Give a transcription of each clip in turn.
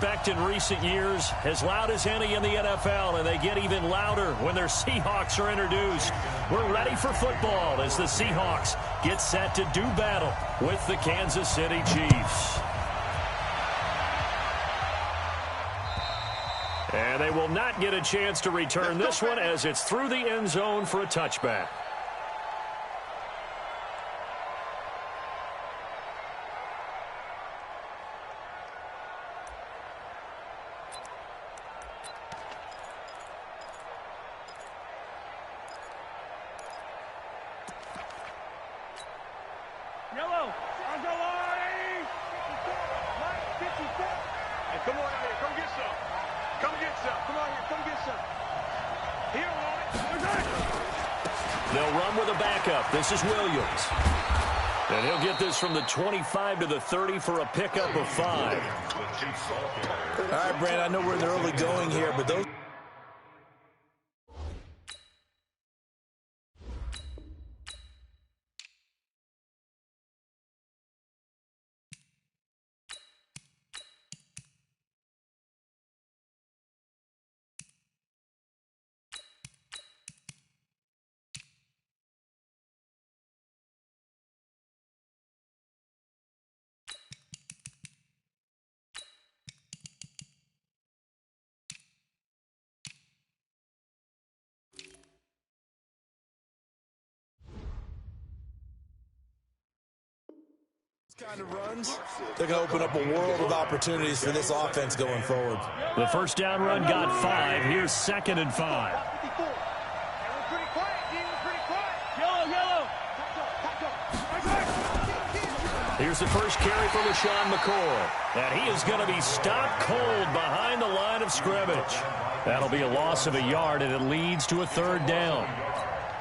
respect in recent years, as loud as any in the NFL, and they get even louder when their Seahawks are introduced. We're ready for football as the Seahawks get set to do battle with the Kansas City Chiefs. And they will not get a chance to return this one as it's through the end zone for a touchback. They'll run with a backup. This is Williams. And he'll get this from the 25 to the 30 for a pickup of 5. All right, Brand, I know we're in the early going here, but those... kind of runs, they're going to open up a world of opportunities for this offense going forward. The first down run got 5. Here's 2nd and 5. Here's the first carry for LaShawn McCoy. And he is going to be stopped cold behind the line of scrimmage. That'll be a loss of a yard, and it leads to a 3rd down.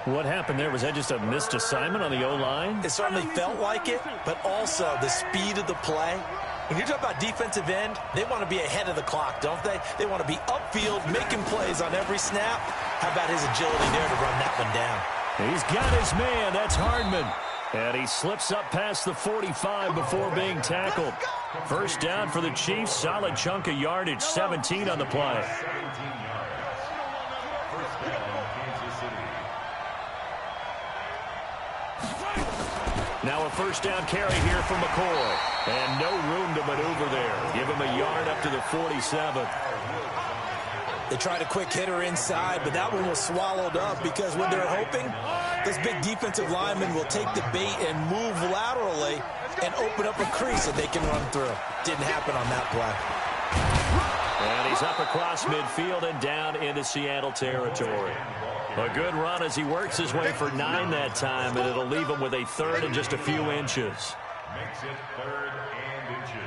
What happened there? Was that just a missed assignment on the O-line? It certainly felt like it, but also the speed of the play. When you talk about defensive end, they want to be ahead of the clock, don't they? They want to be upfield, making plays on every snap. How about his agility there to run that one down? He's got his man. That's Hardman. And he slips up past the 45 before being tackled. First down for the Chiefs. Solid chunk of yardage. 17 on the play. Now a first down carry here for McCoy. And no room to maneuver there. Give him a yard up to the 47. They tried a quick hitter inside, but that one was swallowed up because when they're hoping, this big defensive lineman will take the bait and move laterally and open up a crease that they can run through. Didn't happen on that play. And he's up across midfield and down into Seattle territory. A good run as he works his way for 9 that time, and it'll leave him with a 3rd and just a few inches. Makes it 3rd and inches.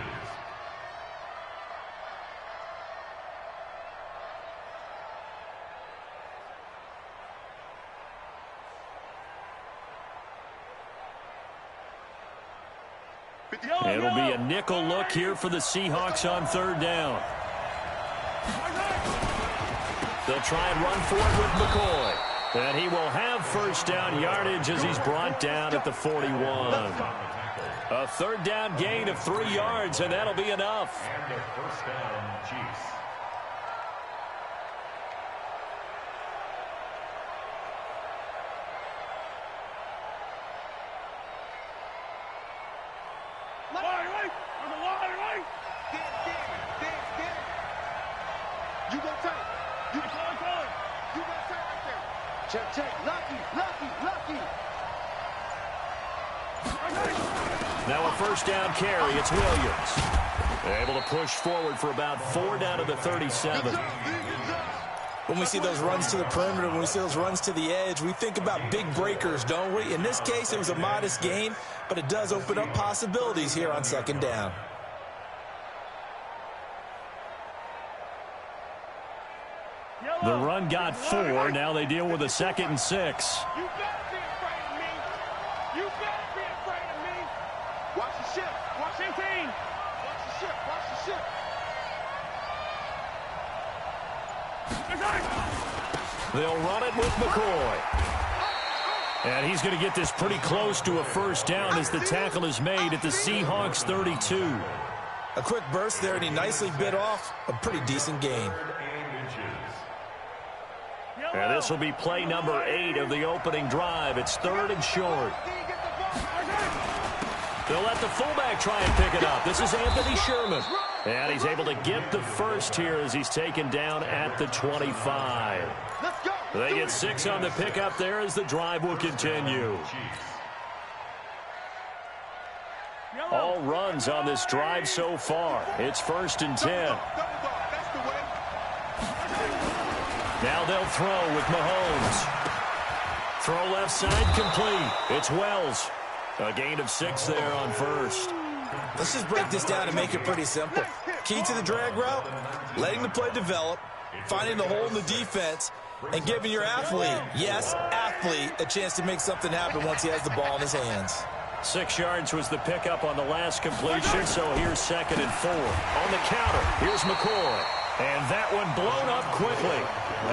It'll be a nickel look here for the Seahawks on 3rd down. They'll try and run forward with McCoy. And he will have first down yardage as he's brought down at the 41. A 3rd down gain of 3 yards, and that'll be enough. And the first down, Chiefs. Now a first down carry. It's Williams. Able to push forward for about 4 down to the 37. When we see those runs to the perimeter, when we see those runs to the edge, we think about big breakers, don't we? In this case, it was a modest gain, but it does open up possibilities here on 2nd down. The run got 4. Now they deal with a 2nd and 6. You better be afraid of me. You better be afraid of me. Watch the ship. Watch 18. Watch the ship. Watch the ship. They'll run it with McCoy. And he's going to get this pretty close to a first down as the tackle is made at the Seahawks 32. A quick burst there, and he nicely bit off a pretty decent gain. And this will be play number 8 of the opening drive. It's 3rd and short. They'll let the fullback try and pick it up. This is Anthony Sherman. And he's able to get the first here as he's taken down at the 25. They get 6 on the pickup there as the drive will continue. All runs on this drive so far. It's 1st and 10. Now they'll throw with Mahomes. Throw left side complete. It's Wells. A gain of 6 there on 1st. Let's just break this down and make it pretty simple. Key to the drag route, letting the play develop, finding the hole in the defense, and giving your athlete, yes, athlete, a chance to make something happen once he has the ball in his hands. 6 yards was the pickup on the last completion, so here's 2nd and 4. On the counter, here's McCoy. And that one blown up quickly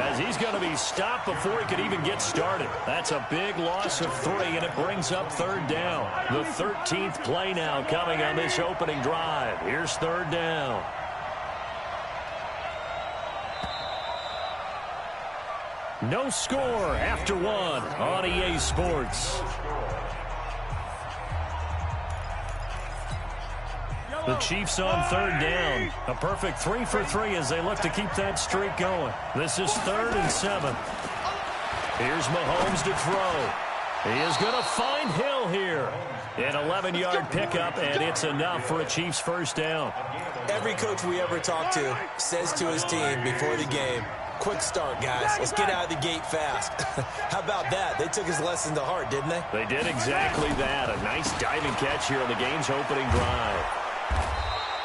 as he's going to be stopped before he could even get started. That's a big loss of 3, and it brings up 3rd down. The 13th play now coming on this opening drive. Here's 3rd down. No score after 1 on EA Sports. The Chiefs on 3rd down. A perfect 3 for 3 as they look to keep that streak going. This is 3rd and 7. Here's Mahomes to throw. He is going to find Hill here. An 11-yard pickup, and it's enough for a Chiefs first down. Every coach we ever talk to says to his team before the game, quick start, guys. Let's get out of the gate fast. How about that? They took his lesson to heart, didn't they? They did exactly that. A nice diving catch here on the game's opening drive.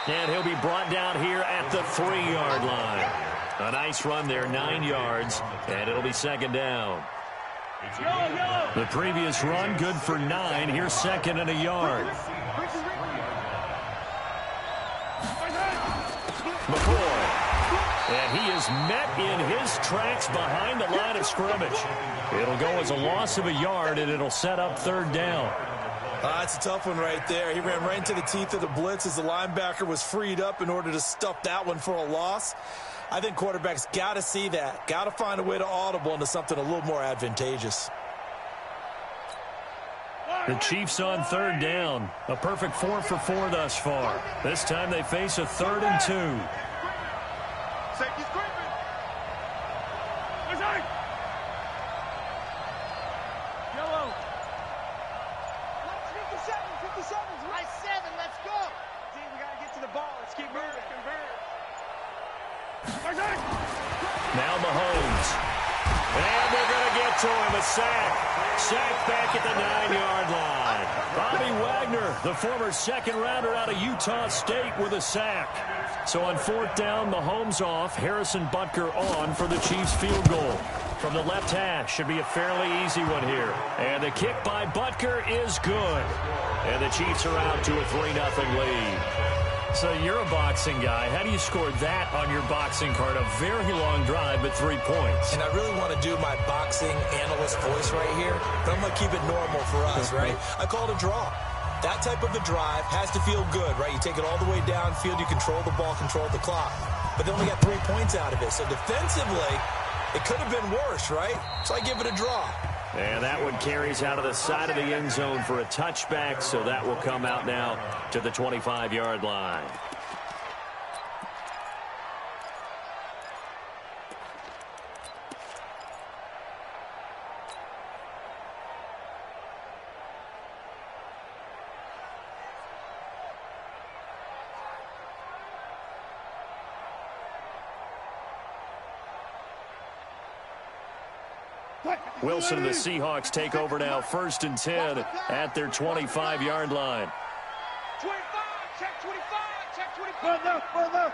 And he'll be brought down here at the 3-yard line. A nice run there, 9 yards, and it'll be 2nd down. The previous run, good for 9. Here's 2nd and a yard. McCoy. And he is met in his tracks behind the line of scrimmage. It'll go as a loss of a yard, and it'll set up 3rd down. That's a tough one right there. He ran right into the teeth of the blitz as the linebacker was freed up in order to stuff that one for a loss. I think quarterbacks got to see that. Got to find a way to audible into something a little more advantageous. The Chiefs on 3rd down. A perfect 4 for 4 thus far. This time they face a 3rd and 2. Safety's creeping. Yellow. 57's right 7. Let's go. Team, we got to get to the ball. Let's keep moving. Now Mahomes. And they're going to get to him. A sack. Sack back at the 9-yard line. Bobby Wagner, the former 2nd-rounder out of Utah State, with a sack. So on 4th down, Mahomes off. Harrison Butker on for the Chiefs field goal. From the left hash, should be a fairly easy one here. And the kick by Butker is good. And the Chiefs are out to a 3-0 lead. So you're a boxing guy. How do you score that on your boxing card? A very long drive, but 3 points. And I really want to do my boxing analyst voice right here, but I'm going to keep it normal for us, right? I call it a draw. That type of a drive has to feel good, right? You take it all the way downfield, you control the ball, control the clock. But they only got 3 points out of it. So defensively, it could have been worse, right? So I give it a draw. And that one carries out of the side of the end zone for a touchback, so that will come out now to the 25-yard line. Wilson and the Seahawks take over now, 1st and 10 at their 25-yard line. 25, check 25, check 25. Further.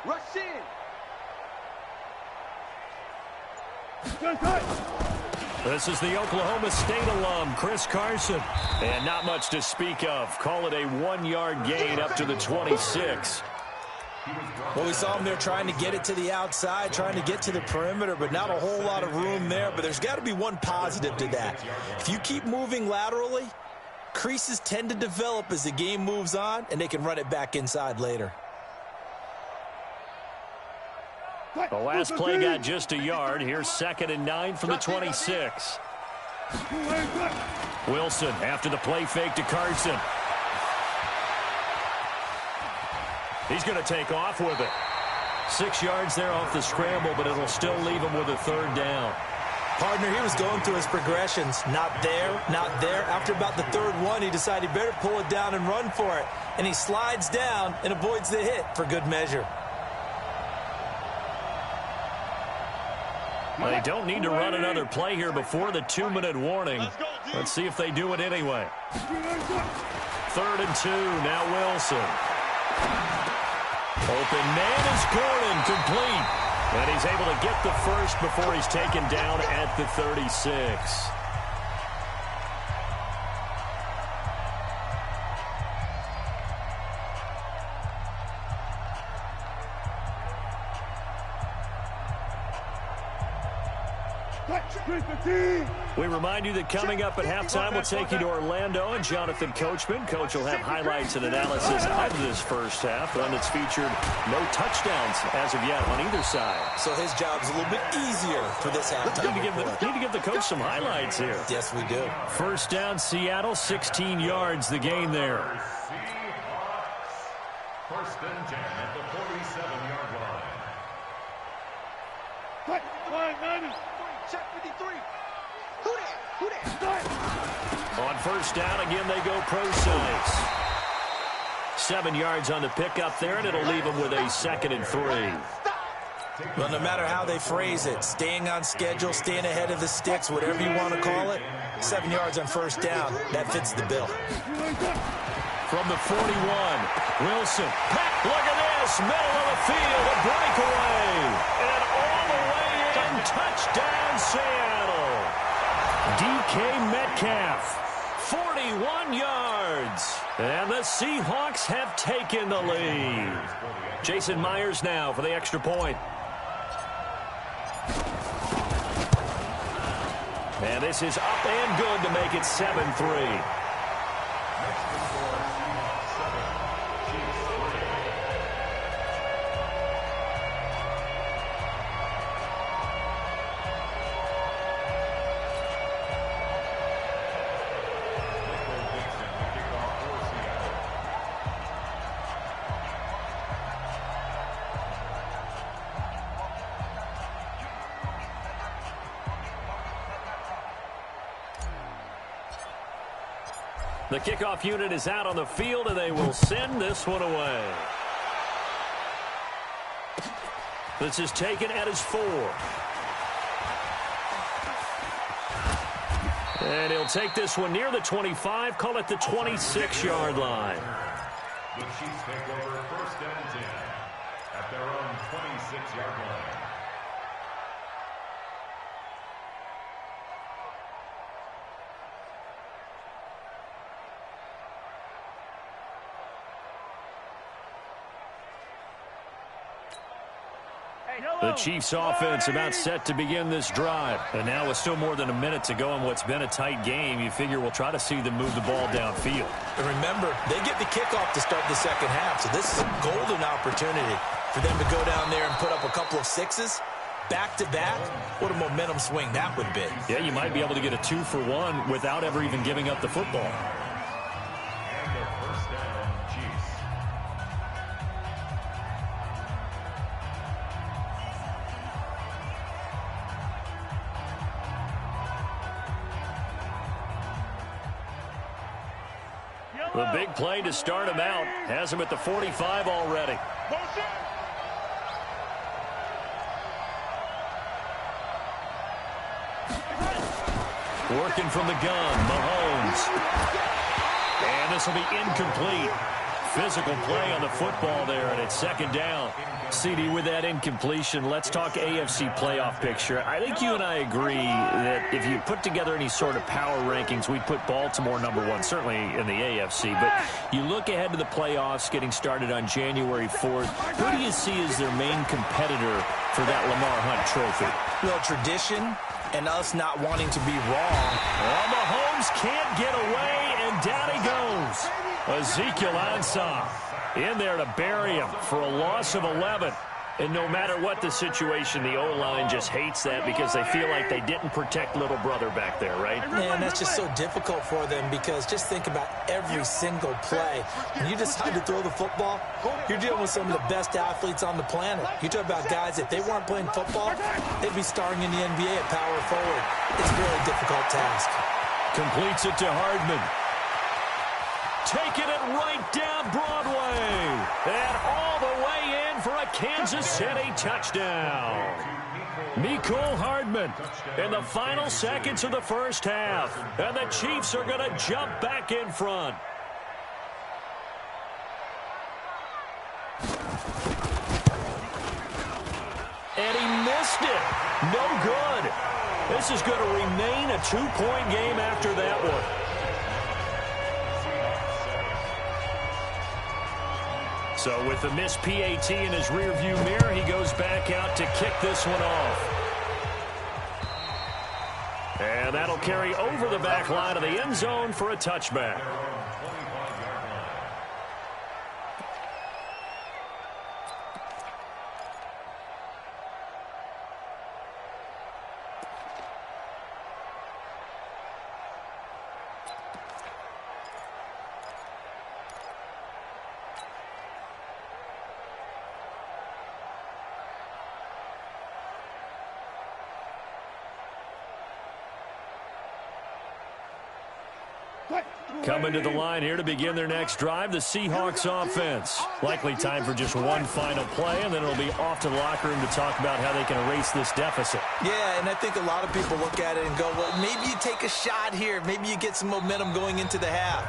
Rush in. This is the Oklahoma State alum, Chris Carson. And not much to speak of. Call it a 1-yard gain up to the 26. Well, we saw him there trying to get it to the outside, trying to get to the perimeter, but not a whole lot of room there. But there's got to be one positive to that. If you keep moving laterally, creases tend to develop as the game moves on, and they can run it back inside later. The last play got just a yard. Here's 2nd and 9 from the 26. Wilson after the play fake to Carson. He's going to take off with it. 6 yards there off the scramble, but it'll still leave him with a 3rd down. Partner, he was going through his progressions. Not there, not there. After about the 3rd one, he decided he better pull it down and run for it. And he slides down and avoids the hit for good measure. They don't need to run another play here before the 2-minute warning. Let's see if they do it anyway. 3rd and 2, now Wilson. Open man is Gordon, complete. And he's able to get the first before he's taken down at the 36. We remind you that coming up at halftime, we'll take you to Orlando and Jonathan Coachman. Coach will have highlights and analysis of this first half, and it's featured no touchdowns as of yet on either side. So his job's a little bit easier for this halftime. Need to give the coach some highlights here. Yes, we do. 1st down, Seattle, 16 yards, the gain there. Seahawks, 1st and 10 at the 47-yard line. Check 53. Who that? On 1st down, again, they go pro size. 7 yards on the pickup there, and it'll leave them with a 2nd and 3. Well, no matter how they phrase it, staying on schedule, staying ahead of the sticks, whatever you want to call it, 7 yards on 1st down, that fits the bill. From the 41, Wilson. Look at this, middle of the field, a breakaway. And all the way in, touchdown Seattle. DK Metcalf, 41 yards. And the Seahawks have taken the lead. Jason Myers now for the extra point. And this is up and good to make it 7-3. The kickoff unit is out on the field, and they will send this one away. This is taken at his 4. And he'll take this one near the 25, call it the 26-yard line. The Chiefs take over 1st and 10 at their own 26-yard line. The Chiefs offense about set to begin this drive. And now with still more than a minute to go in what's been a tight game, you figure we'll try to see them move the ball downfield. And remember, they get the kickoff to start the 2nd half, so this is a golden opportunity for them to go down there and put up a couple of 6s. Back-to-back, what a momentum swing that would be. Yeah, you might be able to get a 2-for-1 without ever even giving up the football. And the 1st down, Chiefs. The big play to start him out has him at the 45 already. Working from the gun, Mahomes. And this will be incomplete. physical play on the football there, and it's second down. CD, with that incompletion, let's talk AFC playoff picture. I think you and I agree that if you put together any sort of power rankings, we'd put Baltimore #1, certainly in the AFC. But you look ahead to the playoffs getting started on January 4th. Who do you see as their main competitor for that Lamar Hunt trophy? Well, tradition and us not wanting to be wrong. Well, Mahomes can't get away, and down he goes. Ezekiel Ansah in there to bury him for a loss of 11. And no matter what the situation, the O-line just hates that because they feel like they didn't protect little brother back there, right? Man, that's just so difficult for them because just think about every single play. When you decide to throw the football, you're dealing with some of the best athletes on the planet. You talk about guys, if they weren't playing football, they'd be starring in the NBA at power forward. It's a really difficult task. Completes it to Hardman. Taking it right down Broadway. And all the way in for a Kansas City touchdown. Mecole Hardman in the final seconds of the first half. And the Chiefs are going to jump back in front. And he missed it. No good. This is going to remain a 2-point game after that one. So with the missed PAT in his rearview mirror, he goes back out to kick this one off. And that'll carry over the back line of the end zone for a touchback. Coming to the line here to begin their next drive, the Seahawks offense. Likely time for just one final play, and then it'll be off to the locker room to talk about how they can erase this deficit. Yeah, and I think a lot of people look at it and go, well, maybe you take a shot here. Maybe you get some momentum going into the half.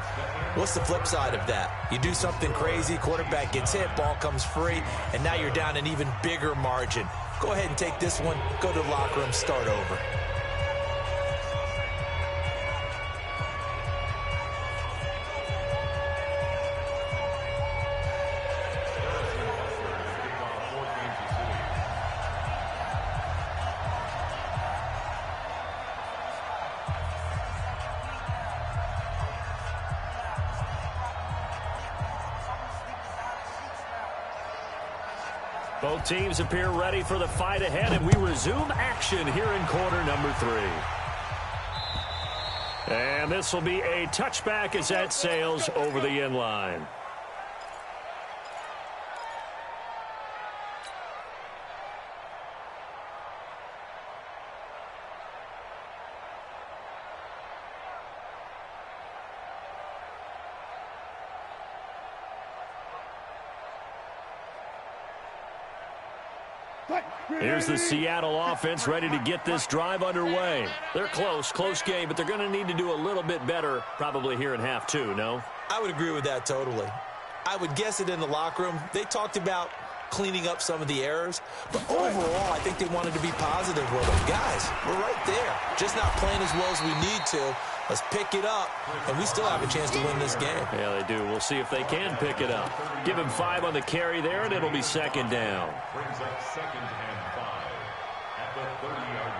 What's the flip side of that? You do something crazy, quarterback gets hit, ball comes free, and now you're down an even bigger margin. Go ahead and take this one, go to the locker room, start over. Both teams appear ready for the fight ahead, and we resume action here in quarter number 3. And this will be a touchback as that sails over the end line. Here's the Seattle offense ready to get this drive underway. They're close game, but they're going to need to do a little bit better probably here in half 2, no? I would agree with that totally. I would guess it in the locker room. They talked about cleaning up some of the errors, but overall, I think they wanted to be positive with them. Guys, we're right there. Just not playing as well as we need to. Let's pick it up, and we still have a chance to win this game. Yeah, they do. We'll see if they can pick it up. Give him 5 on the carry there, and it'll be second down. Brings up second and 5 at the 30-yard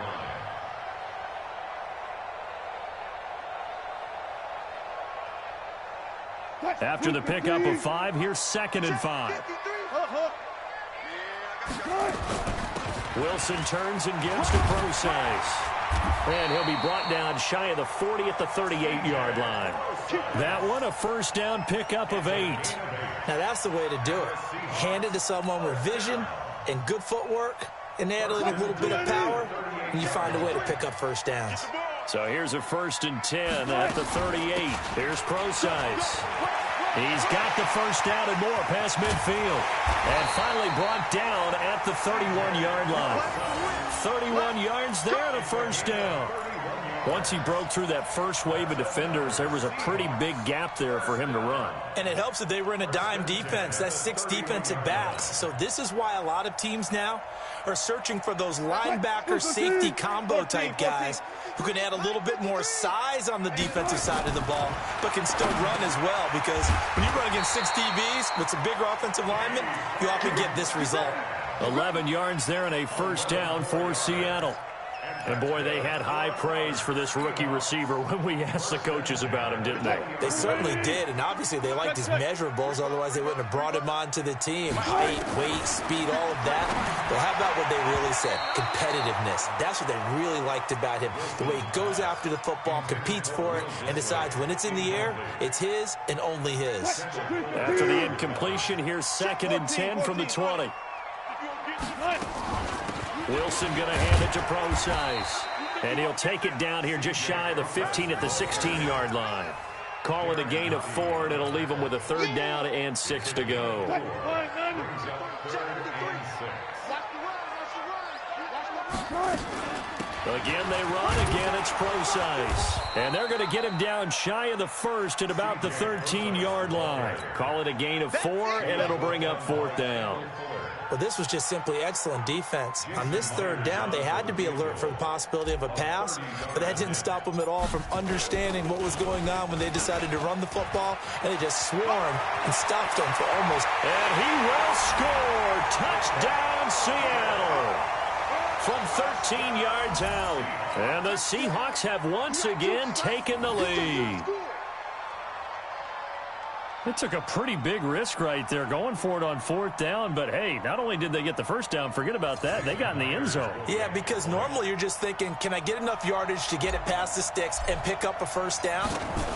line. After the pickup of 5, here's second and 5. Wilson turns and gives to Procise. And he'll be brought down shy of the 40 at the 38-yard line. That one, a first down pickup of 8. Now, that's the way to do it. Hand it to someone with vision and good footwork, and add a little bit of power, and you find a way to pick up first downs. So here's a 1st and 10 at the 38. Here's Procise. He's got the first down and more past midfield. And finally brought down at the 31-yard line. 31 yards there and a first down. Once he broke through that first wave of defenders, there was a pretty big gap there for him to run. And it helps that they were in a dime defense. That's 6 defensive backs. So this is why a lot of teams now are searching for those linebacker safety combo type guys who can add a little bit more size on the defensive side of the ball, but can still run as well, because when you run against 6 DBs with some bigger offensive linemen, you often get this result. 11 yards there and a first down for Seattle. And, boy, they had high praise for this rookie receiver when we asked the coaches about him, didn't they? They certainly did, and obviously they liked his measurables. Otherwise, they wouldn't have brought him onto the team. Height, weight, speed, all of that. Well, how about what they really said? Competitiveness. That's what they really liked about him. The way he goes after the football, competes for it, and decides when it's in the air, it's his and only his. After the incompletion, here's 2nd and 10 from the 20. Wilson going to hand it to Procise. And he'll take it down here just shy of the 15 at the 16-yard line. Call it a gain of 4, and it'll leave him with a 3rd down and 6 to go. Again, they run. Again, it's Procise. And they're going to get him down shy of the 1st at about the 13-yard line. Call it a gain of 4, and it'll bring up 4th down. Well, this was just simply excellent defense. On this 3rd down, they had to be alert for the possibility of a pass, but that didn't stop them at all from understanding what was going on when they decided to run the football, and they just swarmed and stopped them for almost. And he will score. Touchdown, Seattle. From 13 yards out. And the Seahawks have once again taken the lead. It took a pretty big risk right there going for it on 4th down, but hey, not only did they get the first down, forget about that, they got in the end zone. Yeah, because normally you're just thinking, can I get enough yardage to get it past the sticks and pick up a first down?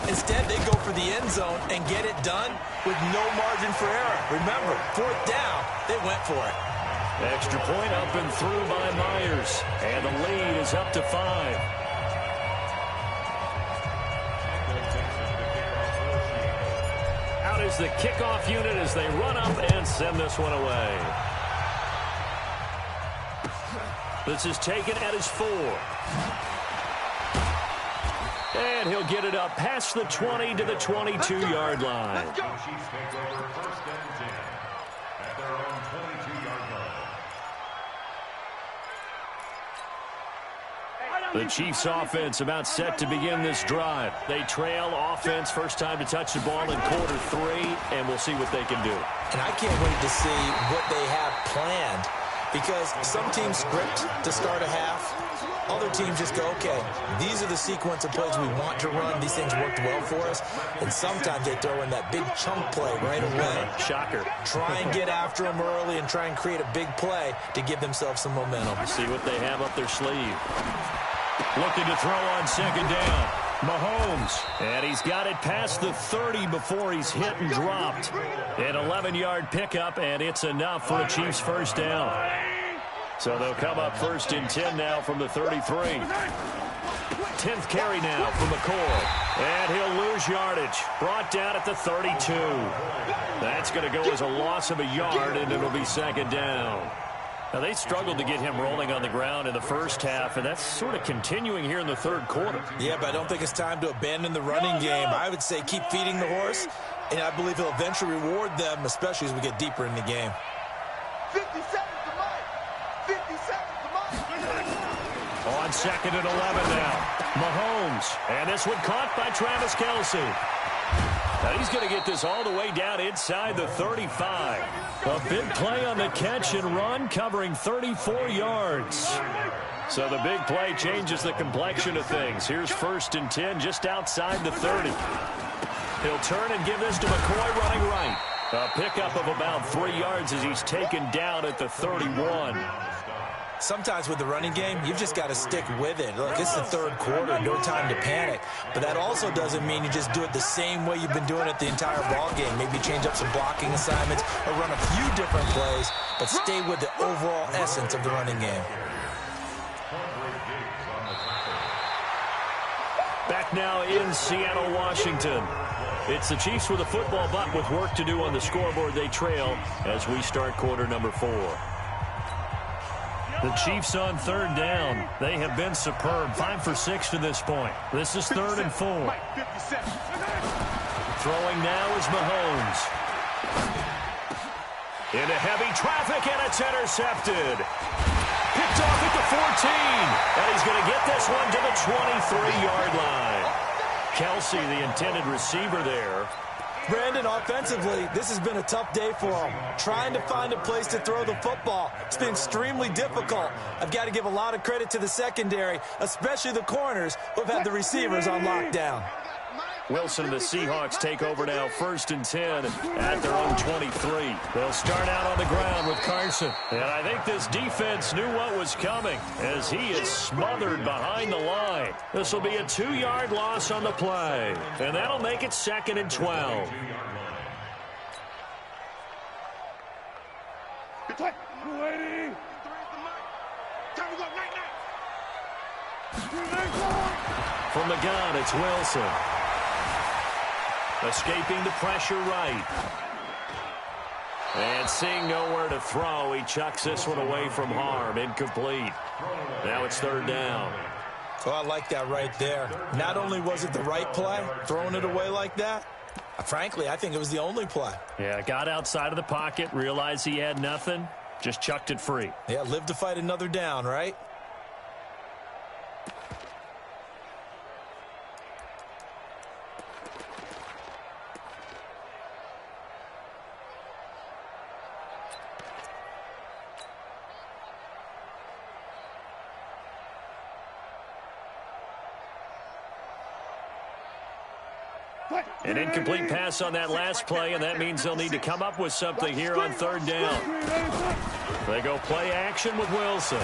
Instead, they go for the end zone and get it done with no margin for error. Remember, 4th down, they went for it. Extra point up and through by Myers, and the lead is up to 5. Out is the kickoff unit as they run up and send this one away. This is taken at his 4. And he'll get it up past the 20 to the 22-yard line. The Chiefs offense about set to begin this drive. They trail offense, first time to touch the ball in quarter 3, and we'll see what they can do. And I can't wait to see what they have planned, because some teams script to start a half. Other teams just go, okay, these are the sequence of plays we want to run. These things worked well for us. And sometimes they throw in that big chunk play right away. Shocker. Try and get after them early and try and create a big play to give themselves some momentum. See what they have up their sleeve. Looking to throw on 2nd down. Mahomes. And he's got it past the 30 before he's hit and dropped. An 11-yard pickup, and it's enough for a Chiefs first down. So they'll come up 1st and 10 now from the 33. 10th carry now for McCoy. And he'll lose yardage. Brought down at the 32. That's going to go as a loss of a yard, and it'll be 2nd down. Now, they struggled to get him rolling on the ground in the first half, and that's sort of continuing here in the 3rd quarter. Yeah, but I don't think it's time to abandon the running game. I would say keep feeding the horse, and I believe he'll eventually reward them, especially as we get deeper in the game. 50 seconds to Mike. 50 seconds to Mike. On 2nd and 11 now. Mahomes. And this one caught by Travis Kelce. Now he's going to get this all the way down inside the 35. A big play on the catch and run, covering 34 yards. So the big play changes the complexion of things. Here's 1st and 10 just outside the 30. He'll turn and give this to McCoy running right. A pickup of about 3 yards as he's taken down at the 31. Sometimes with the running game, you've just got to stick with it. Look, it's the 3rd quarter, no time to panic. But that also doesn't mean you just do it the same way you've been doing it the entire ball game. Maybe change up some blocking assignments or run a few different plays, but stay with the overall essence of the running game. Back now in Seattle, Washington. It's the Chiefs with a football, but with work to do on the scoreboard. They trail as we start quarter number 4. The Chiefs on third down. They have been superb. 5 for 6 to this point. This is 3rd and 4. Throwing now is Mahomes. Into heavy traffic, and it's intercepted. Picked off at the 14. And he's going to get this one to the 23-yard line. Kelsey, the intended receiver there. Brandon, offensively, this has been a tough day for him. Trying to find a place to throw the football. It's been extremely difficult. I've got to give a lot of credit to the secondary, especially the corners who have had the receivers on lockdown. Wilson and the Seahawks take over now, 1st and 10 at their own 23. They'll start out on the ground with Carson. And I think this defense knew what was coming as he is smothered behind the line. This will be a 2-yard loss on the play. And that'll make it 2nd and 12. From the gun, it's Wilson. Escaping the pressure right. And seeing nowhere to throw, he chucks this one away from harm. Incomplete. Now it's 3rd down. Oh, I like that right there. Not only was it the right play, throwing it away like that, frankly, I think it was the only play. Yeah, got outside of the pocket, realized he had nothing, just chucked it free. Yeah, live to fight another down, right? An incomplete pass on that last play, and that means they'll need to come up with something here on 3rd down. They go play action with Wilson.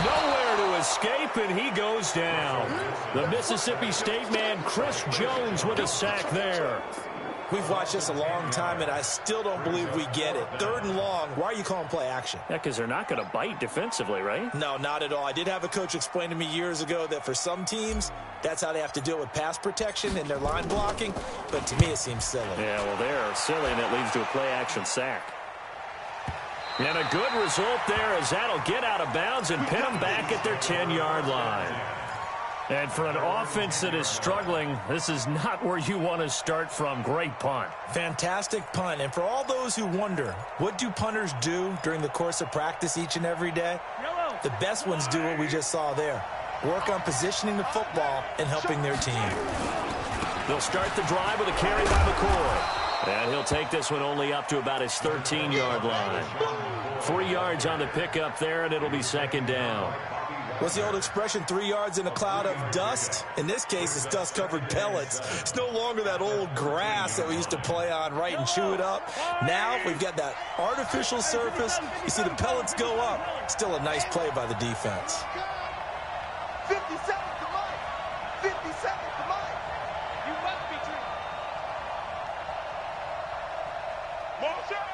Nowhere to escape, and he goes down. The Mississippi State man, Chris Jones, with a sack there. We've watched this a long time, and I still don't believe we get it. 3rd and long, why are you calling play action? Yeah, because they're not going to bite defensively, right? No, not at all. I did have a coach explain to me years ago that for some teams, that's how they have to deal with pass protection and their line blocking. But to me, it seems silly. Yeah, well, they're silly, and it leads to a play-action sack. And a good result there as that'll get out of bounds and pin them back at their 10-yard line. And for an offense that is struggling, this is not where you want to start from. Great punt. Fantastic punt. And for all those who wonder, what do punters do during the course of practice each and every day? The best ones do what we just saw there. Work on positioning the football and helping their team. They'll start the drive with a carry by McCoy. And he'll take this one only up to about his 13-yard line. 3 yards on the pickup there, and it'll be 2nd down. What's the old expression, 3 yards in a cloud of dust? In this case, it's dust-covered pellets. It's no longer that old grass that we used to play on, right, and chew it up. Now we've got that artificial surface. You see the pellets go up. Still a nice play by the defense. 50 seconds to Mike. 50 seconds to Mike. You must be treated. Motion.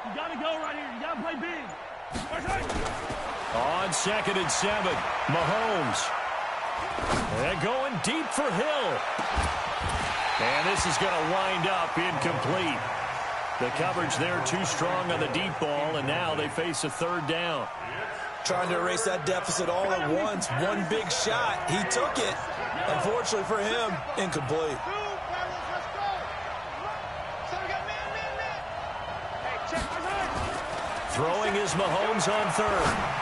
You got to go right here. You got to play big. On 2nd and 7, Mahomes. They're going deep for Hill. And this is going to wind up incomplete. The coverage there too strong on the deep ball, and now they face a 3rd down. Trying to erase that deficit all at once. One big shot. He took it. Unfortunately for him, incomplete. Throwing is Mahomes on 3rd.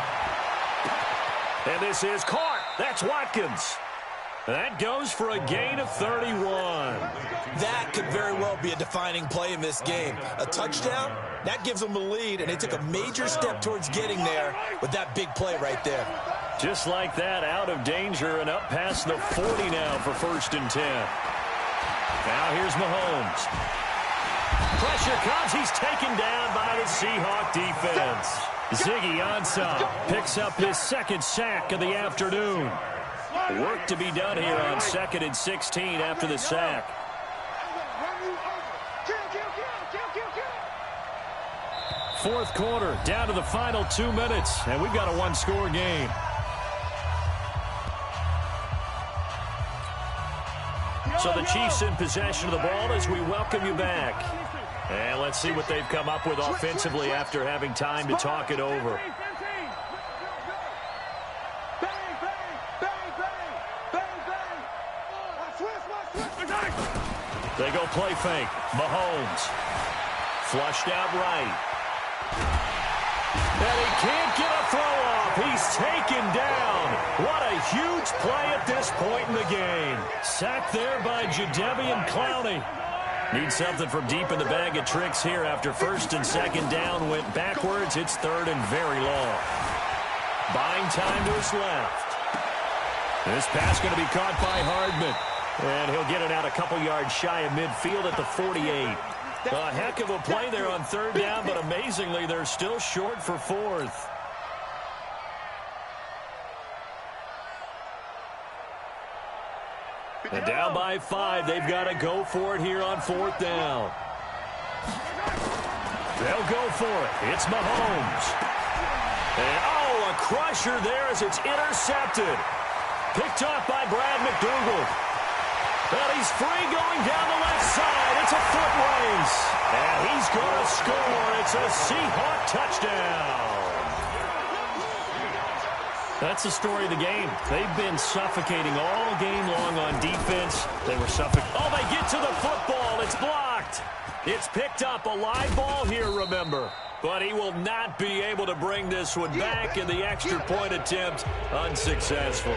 And this is caught. That's Watkins. That goes for a gain of 31. That could very well be a defining play in this game. A touchdown, that gives them the lead, and they took a major step towards getting there with that big play right there. Just like that, out of danger and up past the 40 now for 1st and 10. Now here's Mahomes. Pressure comes. He's taken down by the Seahawk defense. Ziggy Ansah picks up his 2nd sack of the afternoon. Work to be done here on 2nd and 16 after the sack. 4th quarter, down to the final 2 minutes, and we've got a 1-score game. So the Chiefs in possession of the ball as we welcome you back. And let's see what they've come up with offensively after having time to talk it over. They go play fake. Mahomes. Flushed out right. And he can't get a throw off. He's taken down. What a huge play at this point in the game. Sacked there by Jadeveon Clowney. Need something from deep in the bag of tricks here after first and second down went backwards. It's third and very long. Buying time to his left. This pass going to be caught by Hardman. And he'll get it out a couple yards shy of midfield at the 48. A heck of a play there on third down, but amazingly, they're still short for fourth. And down by 5. They've got to go for it here on fourth down. They'll go for it. It's Mahomes. And, oh, a crusher there as it's intercepted. Picked off by Brad McDougal. But he's free going down the left side. It's a foot race. And he's going to score. It's a Seahawk touchdown. That's the story of the game. They've been suffocating all game long on defense. They were suffocating. Oh, they get to the football. It's blocked. It's picked up. A live ball here, remember. But he will not be able to bring this one back, and the extra point attempt unsuccessful.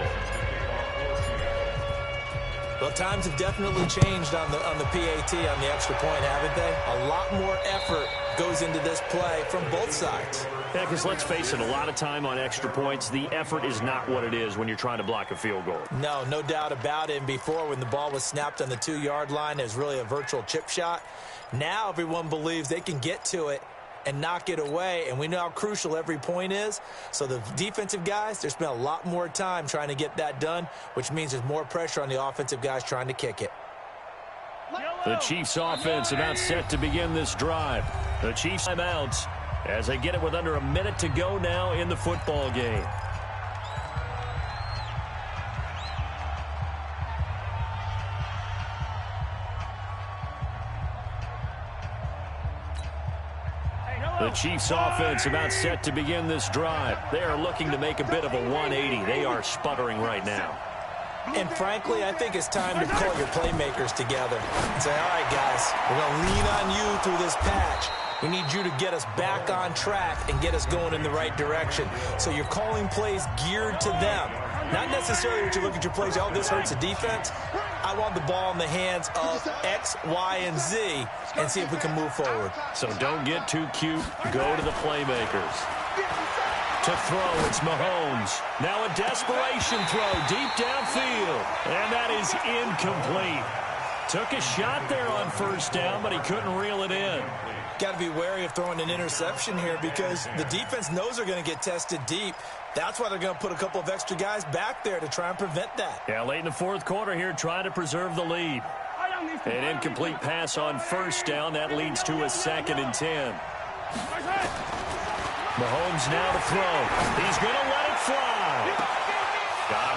Well, times have definitely changed on the PAT, on the extra point, haven't they? A lot more effort goes into this play from both sides. Yeah, because let's face it, a lot of time on extra points, the effort is not what it is when you're trying to block a field goal. No doubt about it. And before, when the ball was snapped on the 2-yard line, it was really a virtual chip shot. Now everyone believes they can get to it and knock it away, and we know how crucial every point is. So the defensive guys, they spent a lot more time trying to get that done, which means there's more pressure on the offensive guys trying to kick it. The Chiefs offense about set to begin this drive. The Chiefs timeouts as they get it with under a minute to go now in the football game. The Chiefs offense about set to begin this drive. They are looking to make a bit of a 180. They are sputtering right now. And frankly, I think it's time to call your playmakers together and say, all right, guys, we're going to lean on you through this patch. We need you to get us back on track and get us going in the right direction. So you're calling plays geared to them. Not necessarily when you look at your plays, oh, this hurts the defense. I want the ball in the hands of X, Y, and Z and see if we can move forward. So don't get too cute. Go to the playmakers. To throw, it's Mahomes. Now a desperation throw deep downfield. And that is incomplete. Took a shot there on first down, but he couldn't reel it in. Got to be wary of throwing an interception here because the defense knows they're going to get tested deep. That's why they're going to put a couple of extra guys back there to try and prevent that. Yeah, late in the fourth quarter here, trying to preserve the lead. An incomplete pass on first down. That leads to a 2nd and 10. Mahomes now to throw. He's going to let it fly.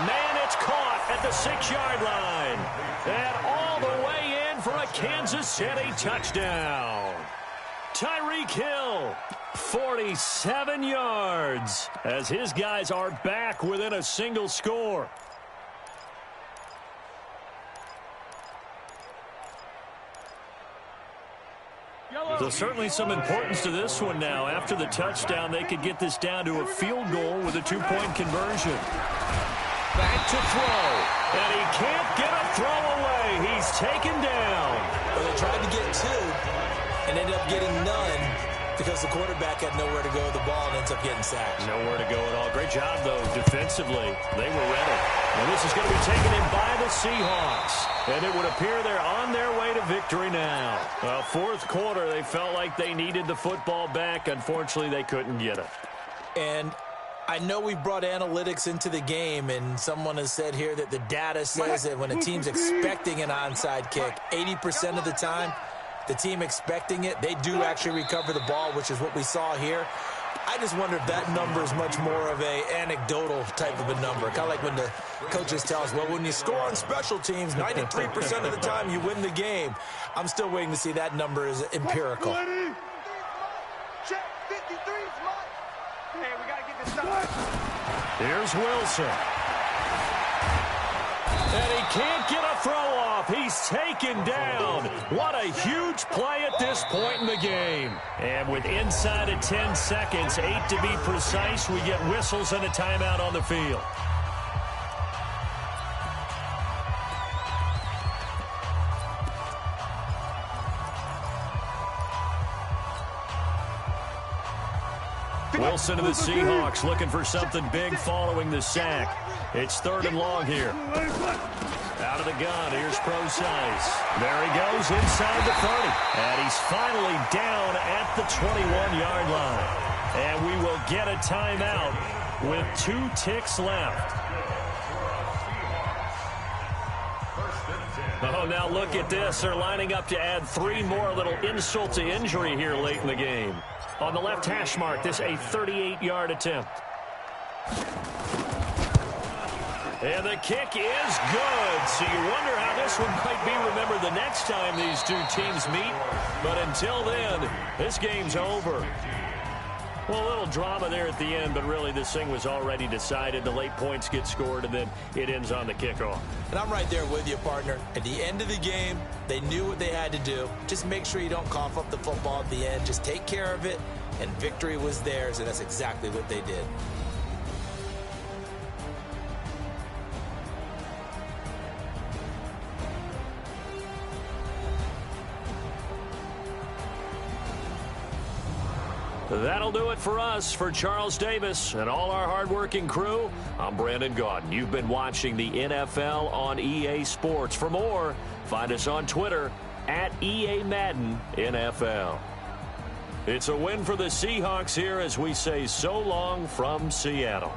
Man, it's caught at the 6-yard line. And all the way in for a Kansas City touchdown. Tyreek Hill, 47 yards, as his guys are back within a single score. There's certainly some importance to this one now. After the touchdown, they could get this down to a field goal with a 2-point conversion. Back to throw, and he can't get a throw away. He's taken down. Well, they tried to get 2 and ended up getting none because the quarterback had nowhere to go with the ball and ends up getting sacked. Nowhere to go at all. Great job, though, defensively. They were ready. And this is going to be taken in by the Seahawks. And it would appear they're on their way to victory now. Well, fourth quarter, they felt like they needed the football back. Unfortunately, they couldn't get it. And I know we brought analytics into the game, and someone has said here that the data says that when a team's expecting an onside kick, 80% of the time, the team expecting it, they do actually recover the ball, which is what we saw here. I just wonder if that number is much more of a anecdotal type of a number. Kind of like when the coaches tell us, well, when you score on special teams, 93% of the time you win the game. I'm still waiting to see that number is empirical. Check 53 smart. Hey, we got to get this done. Here's Wilson. And he can't get a throw off. He's taken down. What a huge play at this point in the game. And with inside of 10 seconds, 8 to be precise, we get whistles and a timeout on the field. Wilson to the Seahawks looking for something big following the sack. It's 3rd and long here. Out of the gun, here's Procise. There he goes inside the 30. And he's finally down at the 21-yard line. And we will get a timeout with 2 ticks left. Oh, now look at this. They're lining up to add 3 more, little insult to injury here late in the game. On the left hash mark, this a 38-yard attempt. And the kick is good. So you wonder how this one might be remembered the next time these 2 teams meet. But until then, this game's over. Well, a little drama there at the end, but really this thing was already decided. The late points get scored, and then it ends on the kickoff. And I'm right there with you, partner. At the end of the game, they knew what they had to do. Just make sure you don't cough up the football at the end. Just take care of it, and victory was theirs, and that's exactly what they did. That'll do it for us. For Charles Davis and all our hardworking crew, I'm Brandon Gaudin. You've been watching the NFL on EA Sports. For more, find us on Twitter at EA Madden NFL. It's a win for the Seahawks here as we say so long from Seattle.